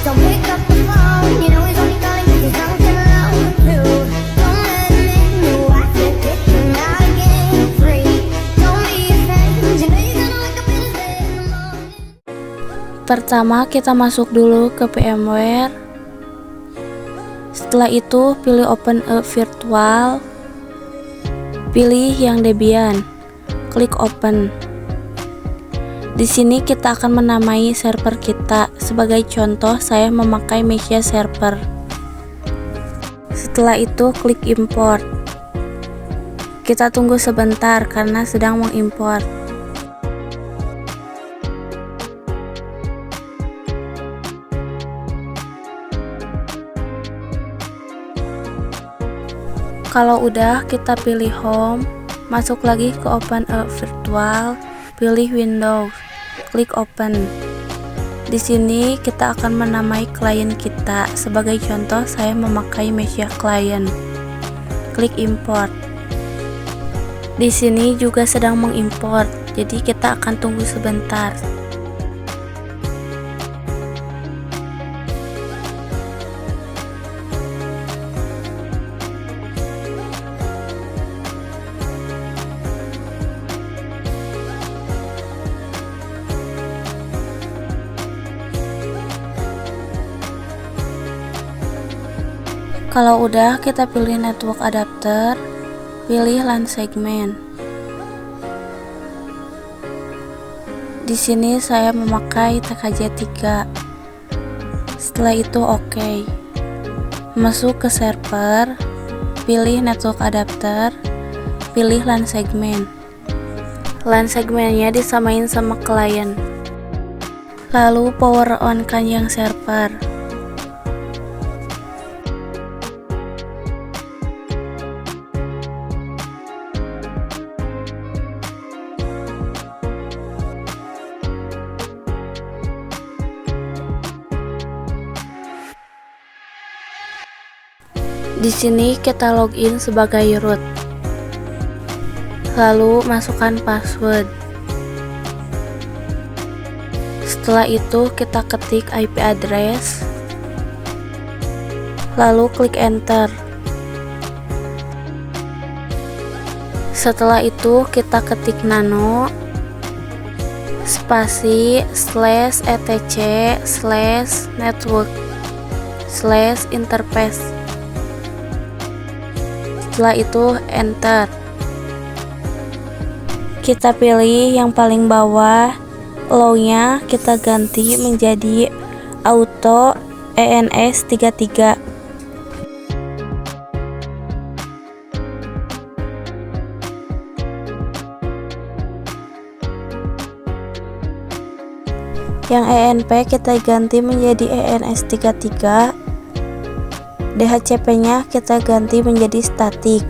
Don't pick up the phone, you know he's only calling 'cause he's drunk and alone. Dude, don't let him in, no, I can't get him out again free. Don't be afraid, you know you're gonna wake up in his bed in the morning. Pertama kita masuk dulu ke VMware. Setelah itu pilih Open a Virtual. Pilih yang Debian. Klik Open. Di sini kita akan menamai server kita. Sebagai contoh, saya memakai Mesia Server. Setelah itu, klik Import. Kita tunggu sebentar karena sedang mengimport. Kalau udah, kita pilih Home, masuk lagi ke Open a Virtual, pilih Windows. Klik Open. Di sini kita akan menamai klien kita. Sebagai contoh, saya memakai Mesia Client. Klik Import. Di sini juga sedang mengimport, jadi kita akan tunggu sebentar. Kalau udah, kita pilih network adapter, pilih LAN segment. Di sini saya memakai TKJ3. Setelah itu oke. Masuk ke server, pilih network adapter, pilih LAN segment. LAN segmentnya disamain sama klien. Lalu power on kan yang server. Di sini kita login sebagai root. Lalu masukkan password. Setelah itu kita ketik IP address. Lalu klik enter. Setelah itu kita ketik nano spasi /etc/network/interface. Setelah itu enter. Kita pilih yang paling bawah, allow-nya kita ganti menjadi auto ENS33. Yang ENP kita ganti menjadi ENS33. DHCP-nya kita ganti menjadi static.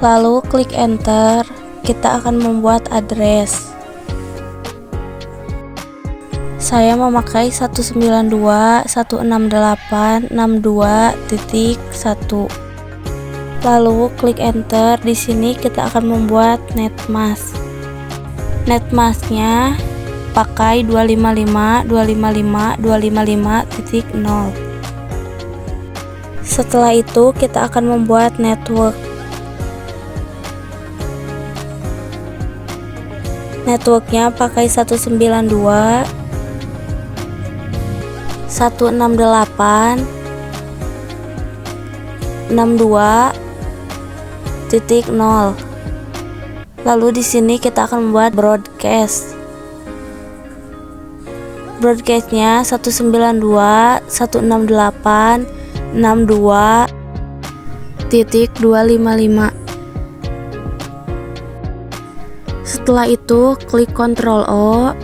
Lalu klik enter, kita akan membuat address. Saya memakai 192.168.62.1. Lalu klik enter, di sini kita akan membuat netmask. Netmasknya pakai 255.255.255.0. Setelah itu kita akan membuat network. Networknya pakai 192.168.62.0. Lalu di sini kita akan membuat broadcast. Broadcastnya 192.168.62.255. Setelah itu klik Ctrl O,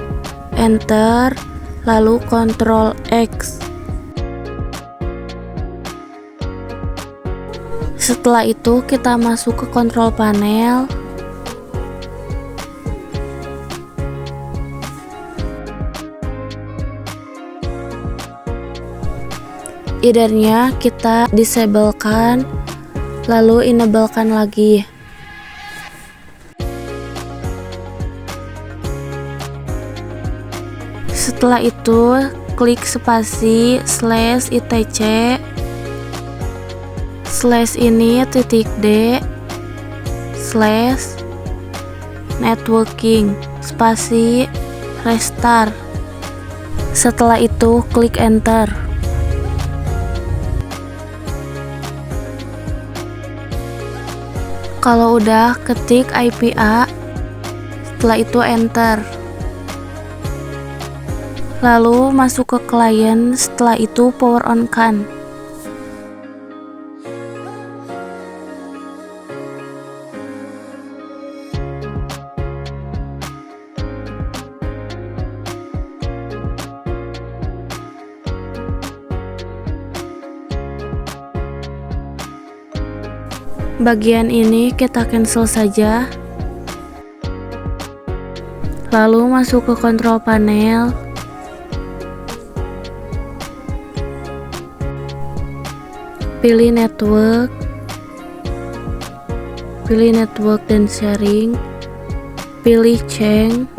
enter, lalu Ctrl X. Setelah itu kita masuk ke control panel. Either-nya kita disablekan, lalu enablekan lagi. Setelah itu klik spasi /itc ini titik D /networking spasi restart. Setelah itu klik enter. Kalau udah, ketik IPA, setelah itu enter. Lalu masuk ke klien, setelah itu power on kan. Bagian ini kita cancel saja. Lalu masuk ke kontrol panel. Pilih network. Pilih network dan sharing. Pilih change.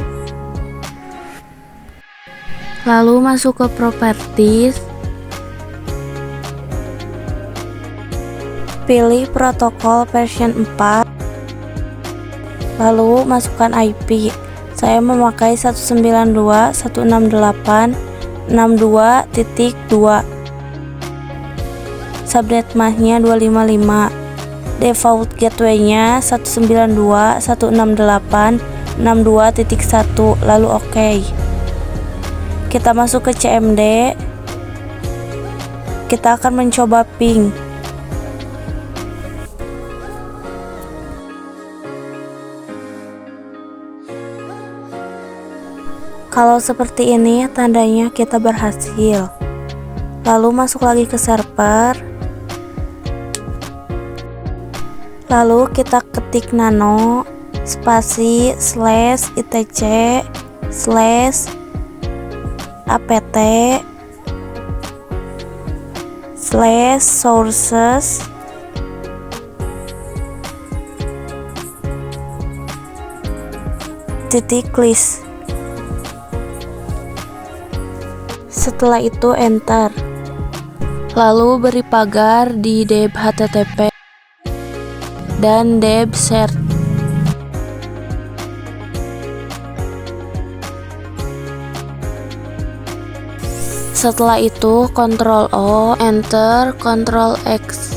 Lalu masuk ke properties. Pilih protokol version 4, lalu masukkan IP. Saya memakai 192.168.62.2. Subnet MAC-nya 255. Default gateway-nya 192.168.62.1, lalu OK. Kita masuk ke CMD. Kita akan mencoba ping. Kalau seperti ini, tandanya kita berhasil. Lalu masuk lagi ke server. Lalu kita ketik nano spasi /itc /apt /sources list. Setelah itu enter. Lalu beri pagar di deb http dan deb cert. Setelah itu Ctrl O, enter, Ctrl X.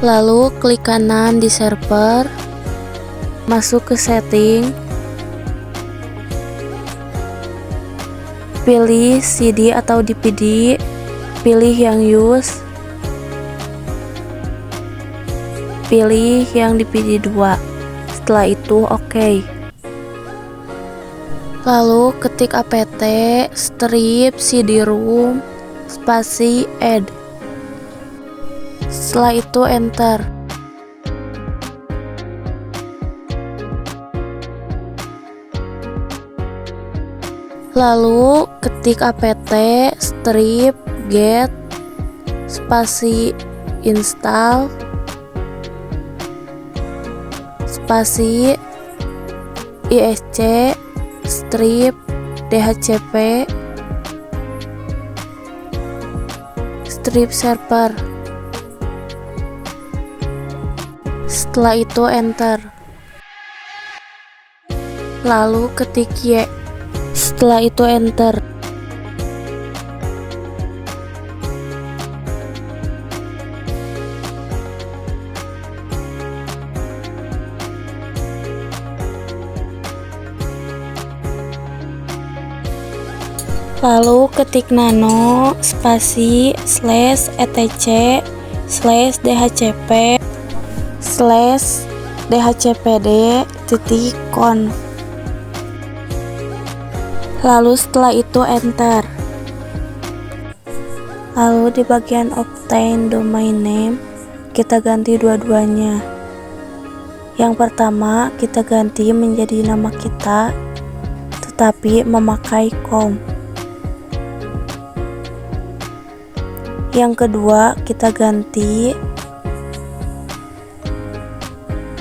Lalu klik kanan di server, masuk ke setting, pilih CD atau DVD, pilih yang use, pilih yang DVD 2. Setelah itu OK. Lalu ketik apt strip cd-rom spasi add. Setelah itu enter. Lalu ketik apt strip get spasi install spasi isc strip dhcp strip server. Setelah itu enter. Lalu ketik y. Setelah itu enter. Lalu ketik nano spasi /etc /dhcp /dhcpd.conf. Lalu setelah itu enter. Lalu di bagian obtain domain name kita ganti dua-duanya. Yang pertama kita ganti menjadi nama kita tetapi memakai com. Yang kedua kita ganti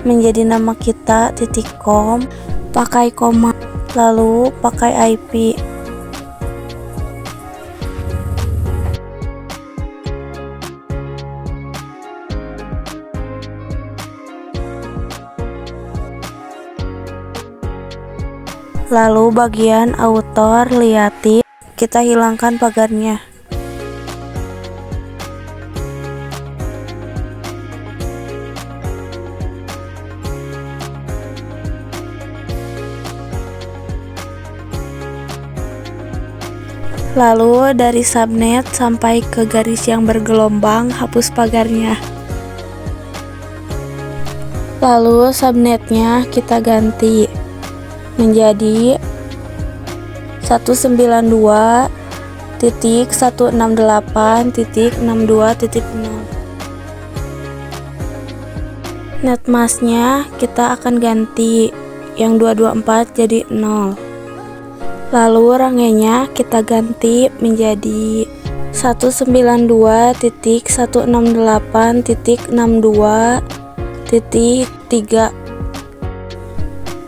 menjadi nama kita .com pakai koma. lalu pakai IP. Lalu bagian author liatin, kita hilangkan pagarnya. Lalu dari subnet sampai ke garis yang bergelombang, hapus pagarnya. Lalu subnetnya kita ganti menjadi 192.168.62.0. Netmasknya kita akan ganti yang 224 jadi 0. Lalu rangenya kita ganti menjadi 192.168.62.3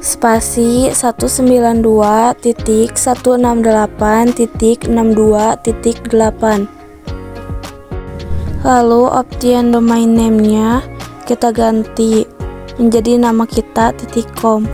spasi 192.168.62.8. Lalu option domain name-nya kita ganti menjadi nama kita .com.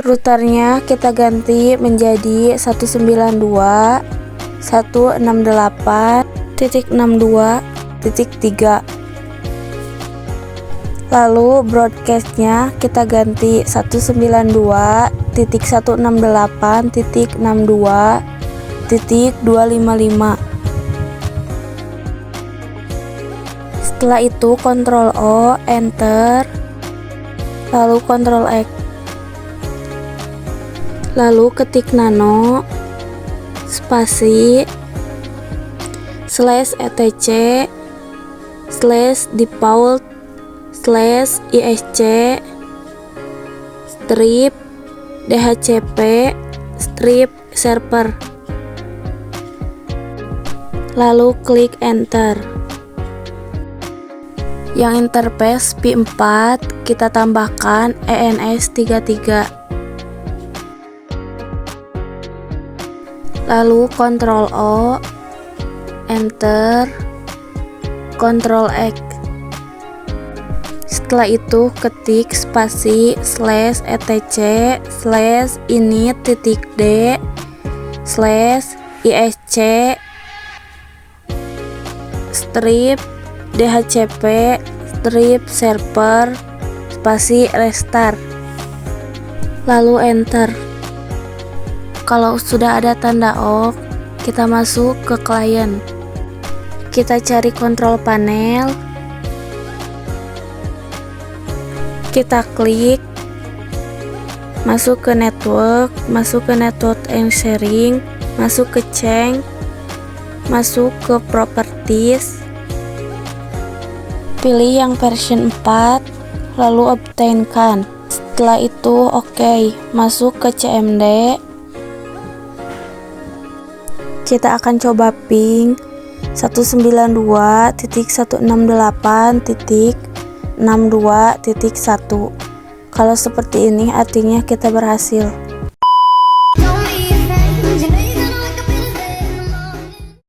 Routernya kita ganti menjadi 192.168.62.3. Lalu broadcastnya kita ganti 192.168.62.255. Setelah itu Ctrl O, Enter, lalu Ctrl X. Lalu ketik nano spasi /etc /default /isc strip dhcp strip server, lalu klik enter. Yang interface P4 kita tambahkan ENS33, lalu Ctrl O, Enter, Ctrl X. Setelah itu ketik spasi /etc /init.d /isc strip dhcp strip server spasi restart, lalu enter. Kalau sudah ada tanda OK, kita masuk ke klien. Kita cari kontrol panel, kita klik, masuk ke network and sharing, masuk ke change, masuk ke properties, pilih yang version 4, lalu obtainkan. Setelah itu OK, masuk ke CMD. Kita akan coba ping 192.168.62.1. Kalau seperti ini artinya kita berhasil.